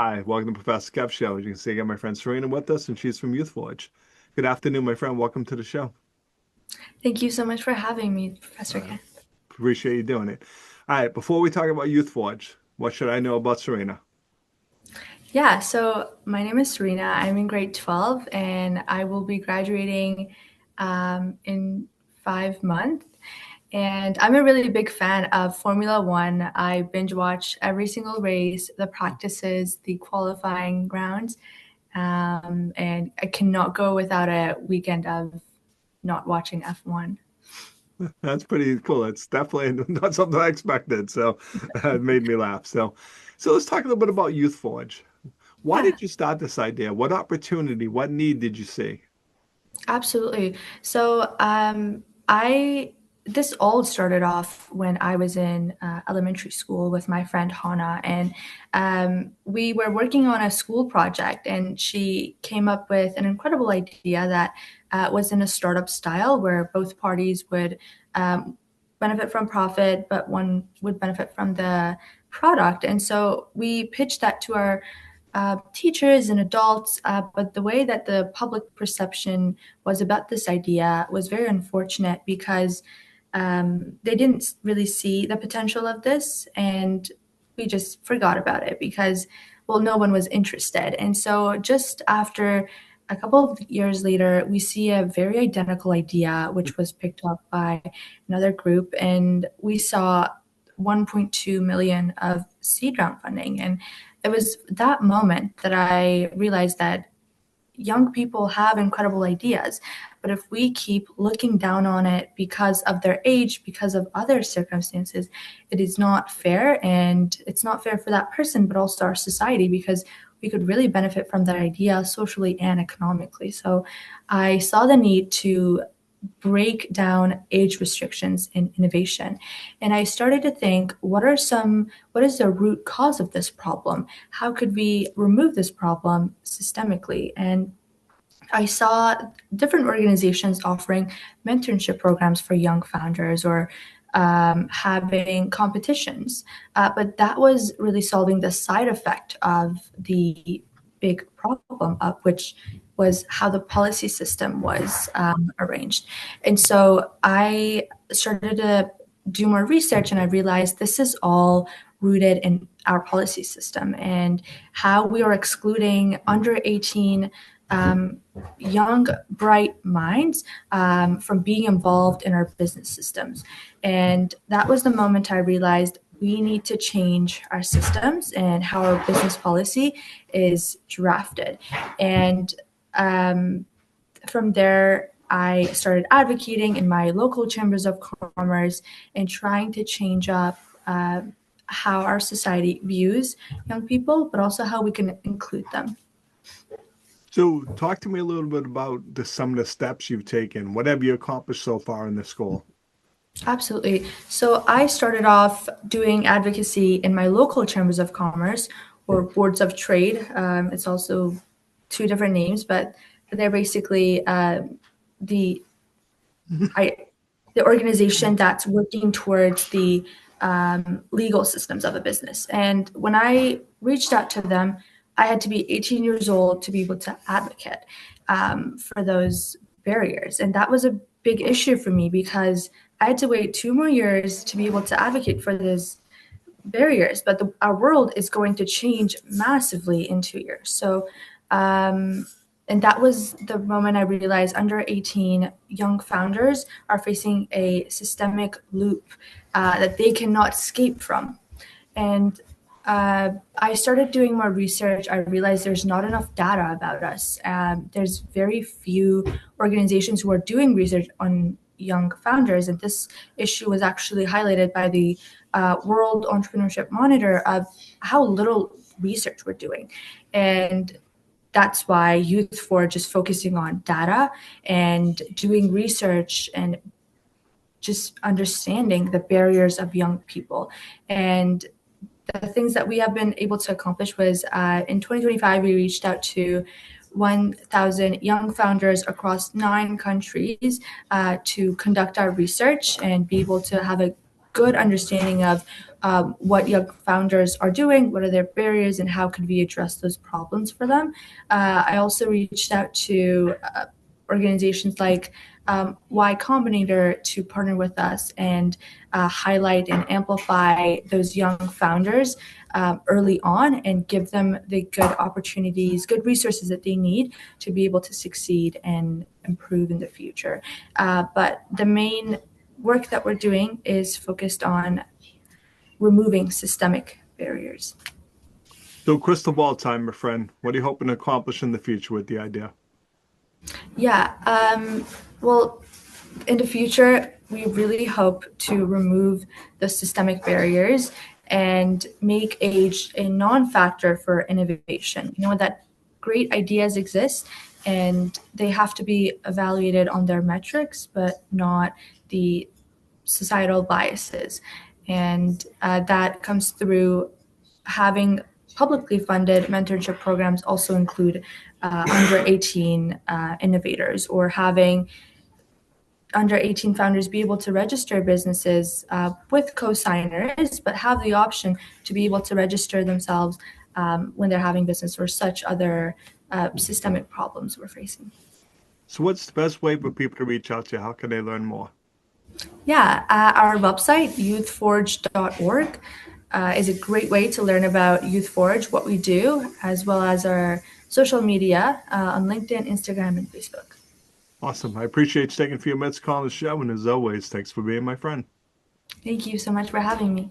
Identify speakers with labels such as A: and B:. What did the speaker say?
A: Hi, welcome to Prof Kev Show. As you can see, I got my friend Sarina with us, and she's from Youth Forge. Good afternoon, my friend. Welcome to the show.
B: Thank you so much for having me, Professor
A: Uh,
B: Ken.
A: Appreciate you doing it. All right, before we talk about Youth Forge, what should I know about Sarina?
B: Yeah, so my name is Sarina. I'm in grade 12 and I will be graduating in 5 months. And I'm a really big fan of Formula One. I binge watch every single race, the practices, the qualifying grounds, and I cannot go without a weekend of not watching F1.
A: That's pretty cool. It's definitely not something I expected, so it made me laugh. So let's talk a little bit about Youth Forge. Why
B: Yeah.
A: did you start this idea? What opportunity, what need did you see?
B: Absolutely. So, I this all started off when I was in elementary school with my friend Hannah, and we were working on a school project, and she came up with an incredible idea that was in a startup style where both parties would um, benefit from profit, but one would benefit from the product. And so we pitched that to our teachers and adults, but the way that the public perception was about this idea was very unfortunate because they didn't really see the potential of this, and we just forgot about it because, well, no one was interested. And so, just after a couple of years later, we see a very identical idea, which was picked up by another group, and we saw 1.2 million of seed round funding. And it was that moment that I realized that young people have incredible ideas, but if we keep looking down on it because of their age, because of other circumstances, it is not fair. And it's not fair for that person, but also our society, because we could really benefit from that idea socially and economically. So I saw the need to break down age restrictions in innovation. And I started to think, what is the root cause of this problem? How could we remove this problem systemically? And I saw different organizations offering mentorship programs for young founders or having competitions. But that was really solving the side effect of the big problem, of which was how the policy system was arranged. And so I started to do more research and I realized this is all rooted in our policy system and how we are excluding under 18 um, young, bright minds from being involved in our business systems. And that was the moment I realized we need to change our systems and how our business policy is drafted. And from there, I started advocating in my local chambers of commerce and trying to change up how our society views young people, but also how we can include them.
A: So talk to me a little bit about some of the steps you've taken. What have you accomplished so far in this school?
B: Absolutely. So I started off doing advocacy in my local chambers of commerce or boards of trade. It's also two different names, but they're basically the I the organization that's working towards the legal systems of a business. And when I reached out to them, I had to be 18 years old to be able to advocate for those barriers. And that was a big issue for me because I had to wait 2 more years to be able to advocate for those barriers. But our world is going to change massively in 2 years. So and that was the moment I realized under 18 young founders are facing a systemic loop that they cannot escape from. And I started doing more research. I realized there's not enough data about us. There's very few organizations who are doing research on young founders. And this issue was actually highlighted by the World Entrepreneurship Monitor of how little research we're doing. And that's why Youth Forge is focusing on data and doing research and just understanding the barriers of young people. And the things that we have been able to accomplish was in 2025, we reached out to 1,000 young founders across 9 countries to conduct our research and be able to have a good understanding of what young founders are doing, what are their barriers, and how could we address those problems for them. I also reached out to organizations like Y Combinator to partner with us and highlight and amplify those young founders early on and give them the good opportunities, good resources that they need to be able to succeed and improve in the future. But the main work that we're doing is focused on removing systemic barriers.
A: So crystal ball time, my friend. What are you hoping to accomplish in the future with the idea?
B: Yeah, well, in the future, we really hope to remove the systemic barriers and make age a non-factor for innovation. You know, that great ideas exist and they have to be evaluated on their metrics, but not the societal biases. And that comes through having publicly funded mentorship programs also include under 18 innovators, or having under 18 founders be able to register businesses with co-signers, but have the option to be able to register themselves when they're having business or such other systemic problems we're facing.
A: So what's the best way for people to reach out to you? How can they learn more?
B: Yeah, our website, youthforge.org, is a great way to learn about YouthForge, what we do, as well as our social media on LinkedIn, Instagram, and Facebook.
A: Awesome. I appreciate you taking a few minutes to call on the show. And as always, thanks for being my friend.
B: Thank you so much for having me.